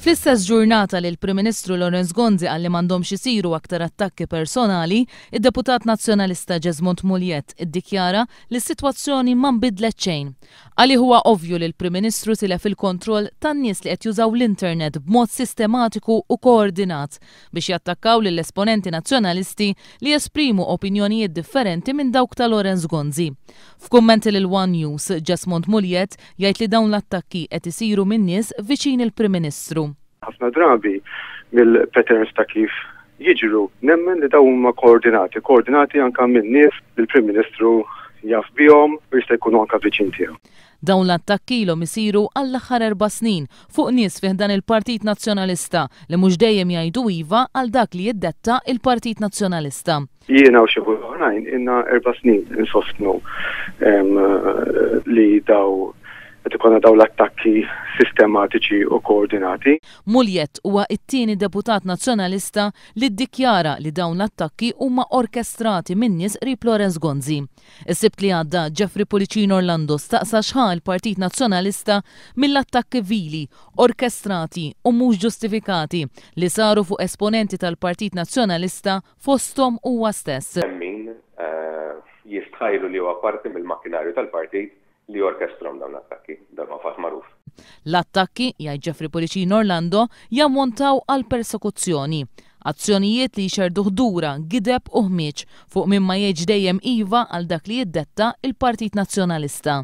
Fl-istess ġurnata li l-Prim Ministru Laurence Gonzi għalli m'għandhomx isiru aktar attakki personali, id-Deputat Nazzjonalista Jesmond Mulliet iddikjara li s-sitwazzjoni ma nbidlet xejn. Għalli huwa ovvju li l-Prim Ministru tilef il-kontroll tan-nies li qed jużaw l-internet b'mod sistematiku u koordinat biex jattakkaw lill-esponenti nazzjonalisti li jesprimu opinjonijiet differenti minn dawk ta' Laurence Gonzi. F'kummenti lil One News, Jesmond Mulliet jgħid li dawn l-attakki qed isiru minn nies viċin il-Prim Ministru. Ħafna drabi mill-patterns ta' kif jiġru nemmen li dawn huma koordinati anke minn nies li l-Prim Ministru jaf bihom u jista' jkunu anke viċin tiegħu. Dawn l-attakki ilhom isiru għall-aħħar 4 snin fuq nies fih dan il-Partit Nazzjonalista li mhux dejjem jgħidu iva għal dak li jiddetta il-Partit Nazzjonalista. Jiena u xi oħrajn inna 4 snin insostnu li qed ikollna dawn l-attakki sistematiċi u koordinati. Mulliet huwa t-tieni deputat nazzjonalista li ddikjara li dawn l-attakki huma orkestrati minn nies qrib Laurence Gonzi. Is-sibt li għadda Jeffrey Policino Orlando staqsa x'ha l-Partit Nazzjonalista mill-attakki vili, orkestrati u mhux ġustifikati li saru fuq esponenti tal-Partit Nazzjonalista fosthom huwa stess. Min jistħajlu li huwa parti mill-makkinarju tal-partit li orkestrom dawn l-attakki, dan ma fatt magħruf. L-attakki, jgħid Jeffrey Policino Orlando, jammontaw għal persekuzzjoni. Azzjonijiet li jxerdu ħdura, gideb u ħmieġ fuq minn ma jgħid dejjem iva għal dak li jiddetta il-Partit Nazzjonalista.